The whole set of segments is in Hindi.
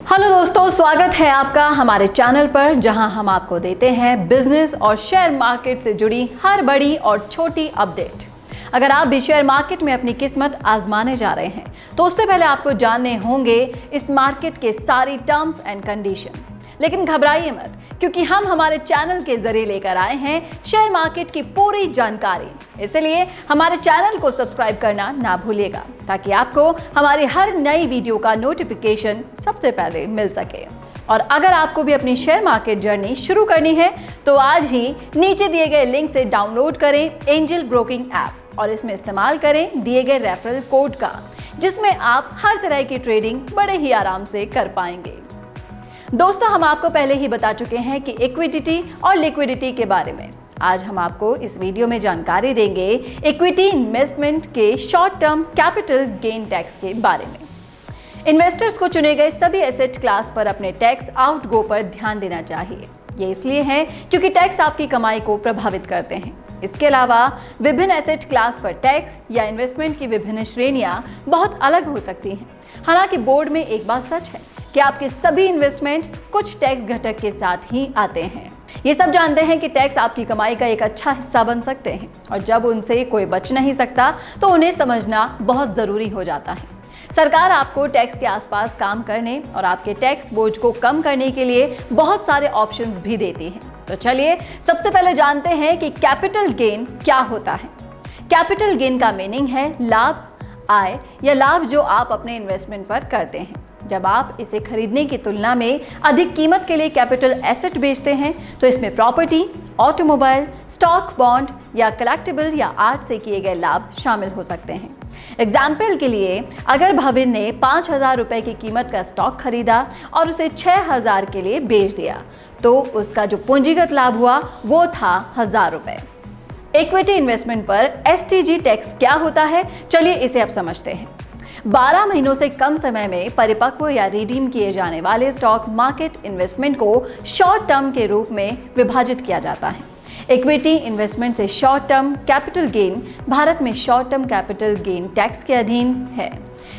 हेलो दोस्तों, स्वागत है आपका हमारे चैनल पर, जहां हम आपको देते हैं बिजनेस और शेयर मार्केट से जुड़ी हर बड़ी और छोटी अपडेट। अगर आप भी शेयर मार्केट में अपनी किस्मत आजमाने जा रहे हैं तो उससे पहले आपको जानने होंगे इस मार्केट के सारी टर्म्स एंड कंडीशन। लेकिन घबराइए मत, क्योंकि हम हमारे चैनल के जरिए लेकर आए हैं शेयर मार्केट की पूरी जानकारी। इसलिए हमारे चैनल को सब्सक्राइब करना ना भूलिएगा, ताकि आपको हमारी हर नई वीडियो का नोटिफिकेशन सबसे पहले मिल सके। और अगर आपको भी अपनी शेयर मार्केट जर्नी शुरू करनी है तो आज ही नीचे दिए गए लिंक से डाउनलोड करें एंजल ब्रोकिंग ऐप और इसमें इस्तेमाल करें दिए गए रेफरल कोड का, जिसमें आप हर तरह की ट्रेडिंग बड़े ही आराम से कर पाएंगे। दोस्तों, हम आपको पहले ही बता चुके हैं कि इक्विटी और लिक्विडिटी के बारे में। आज हम आपको इस वीडियो में जानकारी देंगे इक्विटी इन्वेस्टमेंट के short term capital gain tax के बारे में। इन्वेस्टर्स को चुने गए सभी एसेट क्लास पर अपने टैक्स आउट गो पर ध्यान देना चाहिए। ये इसलिए है क्योंकि टैक्स आपकी कमाई को प्रभावित करते हैं। इसके अलावा विभिन्न एसेट क्लास पर टैक्स या इन्वेस्टमेंट की विभिन्न श्रेणियां बहुत अलग हो सकती हैं। हालांकि बोर्ड में एक बात सच है कि आपके सभी इन्वेस्टमेंट कुछ टैक्स घटक के साथ ही आते हैं। ये सब जानते हैं कि टैक्स आपकी कमाई का एक अच्छा हिस्सा बन सकते हैं, और जब उनसे कोई बच नहीं सकता तो उन्हें समझना बहुत जरूरी हो जाता है। सरकार आपको टैक्स के आसपास काम करने और आपके टैक्स बोझ को कम करने के लिए बहुत सारे ऑप्शंस भी देती है। तो चलिए सबसे पहले जानते हैं कि कैपिटल गेन क्या होता है। कैपिटल गेन का मीनिंग है लाभ, आय या लाभ जो आप अपने इन्वेस्टमेंट पर करते हैं। जब आप इसे खरीदने की तुलना में अधिक कीमत के लिए कैपिटल एसेट बेचते हैं तो इसमें प्रॉपर्टी, ऑटोमोबाइल, स्टॉक, बॉन्ड या कलेक्टिबल या आर्ट से किए गए लाभ शामिल हो सकते हैं। एग्जाम्पल के लिए, अगर भविन ने 5,000 रुपए की कीमत का स्टॉक खरीदा और उसे 6,000 के लिए बेच दिया तो उसका जो पूंजीगत लाभ हुआ वो था 1,000 रुपए। इक्विटी इन्वेस्टमेंट पर STG टैक्स क्या होता है, चलिए इसे अब समझते हैं। 12 महीनों से कम समय में परिपक्व या रिडीम किए जाने वाले स्टॉक मार्केट इन्वेस्टमेंट को शॉर्ट टर्म के रूप में विभाजित किया जाता है। इक्विटी इन्वेस्टमेंट से short term capital gain Bharat में short term capital gain tax के अधीन है।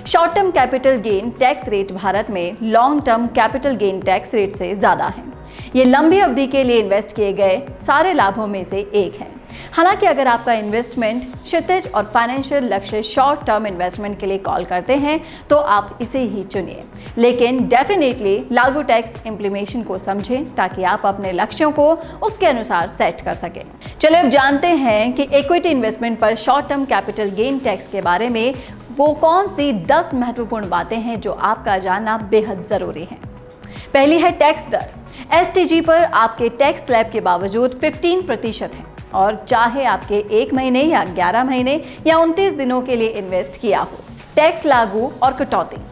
Short term capital gain tax rate Bharat में long term capital gain tax rate से ज़्यादा है। ये लंबी अवधि के लिए इन्वेस्ट किए गए सारे लाभों में से एक है। हालांकि अगर आपका इन्वेस्टमेंट क्षितिज और फाइनेंशियल लक्ष्य शॉर्ट टर्म इन्वेस्टमेंट के लिए कॉल करते हैं तो आप इसे ही चुनिए, लेकिन डेफिनेटली लागू टैक्स इम्प्लीमेशन को समझें ताकि आप अपने लक्ष्यों को उसके अनुसार सेट कर सकें। चलिए अब जानते हैं कि इक्विटी इन्वेस्टमेंट पर short term capital gain tax के बारे में वो कौन सी 10 महत्वपूर्ण बातें हैं जो आपका जानना बेहद ज़रूरी है। पहली है टैक्स दर। STG पर आपके टैक्स स्लैब के बावजूद 15% है, और चाहे आपके 1 महीने या 11 महीने या 29 दिनों के लिए इन्वेस्ट किया हो। टैक्स लागू और कटौती।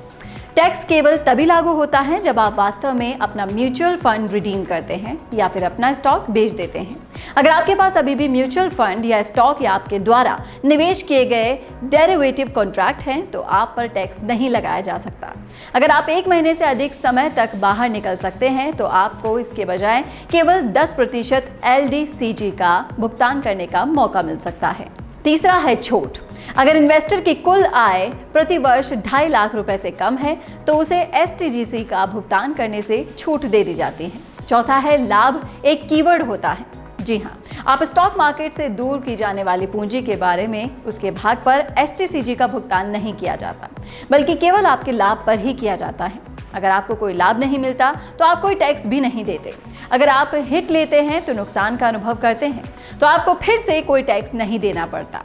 टैक्स केवल तभी लागू होता है जब आप वास्तव में अपना म्यूचुअल फंड रिडीम करते हैं या फिर अपना स्टॉक बेच देते हैं। अगर आपके पास अभी भी म्यूचुअल फंड या स्टॉक या आपके द्वारा निवेश किए गए डेरिवेटिव कॉन्ट्रैक्ट हैं तो आप पर टैक्स नहीं लगाया जा सकता। अगर आप 1 महीने से अधिक समय तक बाहर निकल सकते हैं तो आपको इसके बजाय केवल 10% LDCG का भुगतान करने का मौका मिल सकता है। तीसरा है छूट। अगर इन्वेस्टर की कुल आय प्रति वर्ष 2.5 लाख रुपए से कम है तो उसे STGC का भुगतान करने से छूट दे दी जाती है। चौथा है लाभ एक कीवर्ड होता है। जी हाँ, आप स्टॉक मार्केट से दूर की जाने वाली पूंजी के बारे में उसके भाग पर STCG का भुगतान नहीं किया जाता, बल्कि केवल आपके लाभ पर ही किया जाता है। अगर आपको कोई लाभ नहीं मिलता तो आप कोई टैक्स भी नहीं देते। अगर आप हिट लेते हैं तो नुकसान का अनुभव करते हैं तो आपको फिर से कोई टैक्स नहीं देना पड़ता।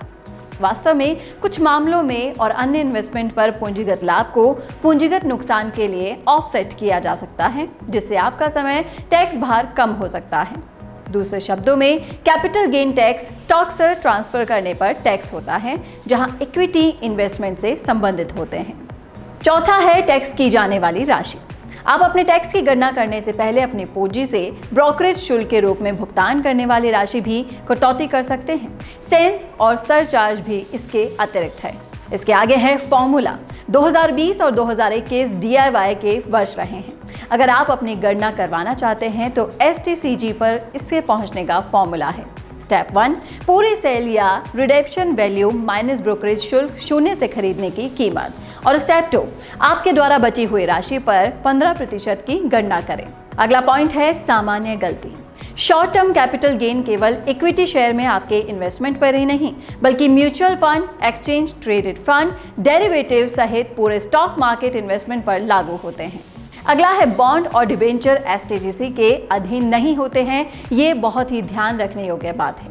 वास्तव में कुछ मामलों में और अन्य इन्वेस्टमेंट पर पूंजीगत लाभ को पूंजीगत नुकसान के लिए ऑफसेट किया जा सकता है, जिससे आपका समय टैक्स भार कम हो सकता है। दूसरे शब्दों में, कैपिटल गेन टैक्स स्टॉक से ट्रांसफर करने पर टैक्स होता है, जहां इक्विटी इन्वेस्टमेंट से संबंधित होते हैं। चौथा है टैक्स की जाने वाली राशि। आप अपने टैक्स की गणना करने से पहले अपनी पूंजी से ब्रोकरेज शुल्क के रूप में भुगतान करने वाली राशि भी कटौती कर सकते हैं। सेंस और सरचार्ज भी इसके अतिरिक्त है। इसके आगे है फॉर्मूला। 2020 और 2021 DIY के वर्ष रहे हैं। अगर आप अपनी गणना करवाना चाहते हैं तो STCG पर इससे पहुंचने का फॉर्मूला है। स्टेप 1, पूरी सेल या रिडेम्पशन वैल्यू माइनस ब्रोकरेज शुल्क शून्य से खरीदने की कीमत, और स्टेप 2, आपके द्वारा बची हुई राशि पर 15% की गणना करें। अगला पॉइंट है सामान्य गलती। शॉर्ट टर्म कैपिटल गेन केवल इक्विटी शेयर में आपके इन्वेस्टमेंट पर ही नहीं, बल्कि mutual fund, exchange traded fund, derivative सहित पूरे स्टॉक मार्केट इन्वेस्टमेंट पर लागू होते हैं। अगला है बॉन्ड और डिबेंचर एसटीजीसी के अधीन नहीं होते हैं। ये बहुत ही ध्यान रखने योग्य बात है।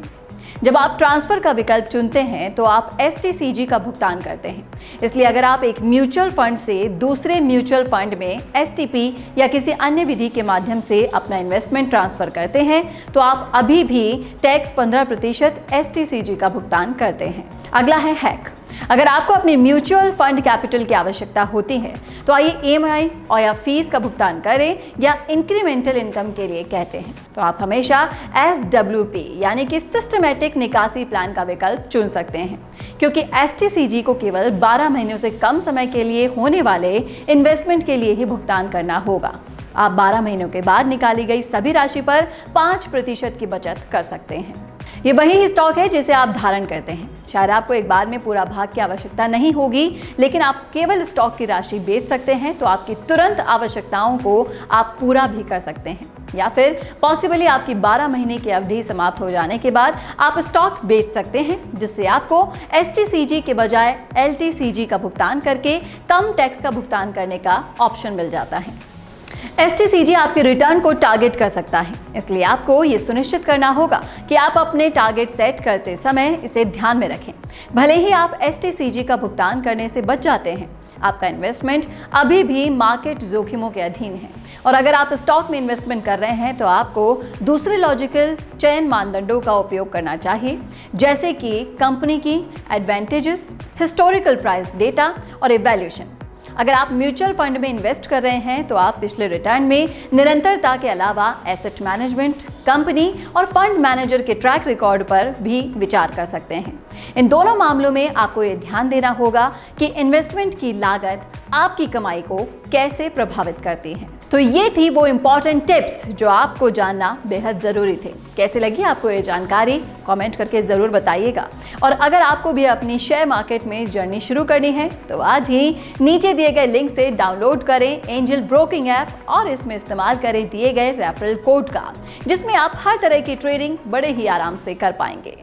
जब आप ट्रांसफर का विकल्प चुनते हैं तो आप एसटीसीजी का भुगतान करते हैं। इसलिए अगर आप एक म्यूचुअल फंड से दूसरे म्यूचुअल फंड में एसटीपी या किसी अन्य विधि के माध्यम से अपना इन्वेस्टमेंट ट्रांसफर करते हैं तो आप अभी भी टैक्स 15% एसटीसीजी का भुगतान करते हैं। अगला है हैक। अगर आपको अपनी म्यूचुअल फंड कैपिटल की आवश्यकता होती है तो आइए ईएमआई और या फीस का भुगतान करें या इंक्रीमेंटल इनकम के लिए कहते हैं तो आप हमेशा एसडब्ल्यूपी यानी कि सिस्टमैटिक निकासी प्लान का विकल्प चुन सकते हैं, क्योंकि एसटीसीजी को केवल 12 महीनों से कम समय के लिए होने वाले इन्वेस्टमेंट के लिए ही भुगतान करना होगा। आप 12 महीनों के बाद निकाली गई सभी राशि पर 5% की बचत कर सकते हैं। ये वही स्टॉक है जिसे आप धारण करते हैं। शायद आपको एक बार में पूरा भाग की आवश्यकता नहीं होगी, लेकिन आप केवल स्टॉक की राशि बेच सकते हैं तो आपकी तुरंत आवश्यकताओं को आप पूरा भी कर सकते हैं, या फिर पॉसिबली आपकी 12 महीने की अवधि समाप्त हो जाने के बाद आप स्टॉक बेच सकते हैं, जिससे आपको एसटीसीजी के बजाय एलटीसीजी का भुगतान करके कम टैक्स का भुगतान करने का ऑप्शन मिल जाता है। एसटीसीजी आपके रिटर्न को टारगेट कर सकता है, इसलिए आपको ये सुनिश्चित करना होगा कि आप अपने टारगेट सेट करते समय इसे ध्यान में रखें। भले ही आप एसटीसीजी का भुगतान करने से बच जाते हैं, आपका इन्वेस्टमेंट अभी भी मार्केट जोखिमों के अधीन है, और अगर आप स्टॉक में इन्वेस्टमेंट कर रहे हैं तो आपको दूसरे लॉजिकल चयन मानदंडों का उपयोग करना चाहिए, जैसे कि कंपनी की एडवांटेजेस, हिस्टोरिकल प्राइस डेटा और इवैल्यूएशन। अगर आप म्यूचुअल फंड में इन्वेस्ट कर रहे हैं तो आप पिछले रिटर्न में निरंतरता के अलावा एसेट मैनेजमेंट, कंपनी और फंड मैनेजर के ट्रैक रिकॉर्ड पर भी विचार कर सकते हैं। इन दोनों मामलों में आपको ये ध्यान देना होगा कि इन्वेस्टमेंट की लागत आपकी कमाई को कैसे प्रभावित करती है। तो ये थी वो इम्पॉर्टेंट टिप्स जो आपको जानना बेहद ज़रूरी थे। कैसे लगी आपको ये जानकारी, कमेंट करके ज़रूर बताइएगा। और अगर आपको भी अपनी शेयर मार्केट में जर्नी शुरू करनी है तो आज ही नीचे दिए गए लिंक से डाउनलोड करें एंजल ब्रोकिंग ऐप और इसमें इस्तेमाल करें दिए गए रेफरल कोड का, जिसमें आप हर तरह की ट्रेडिंग बड़े ही आराम से कर पाएंगे।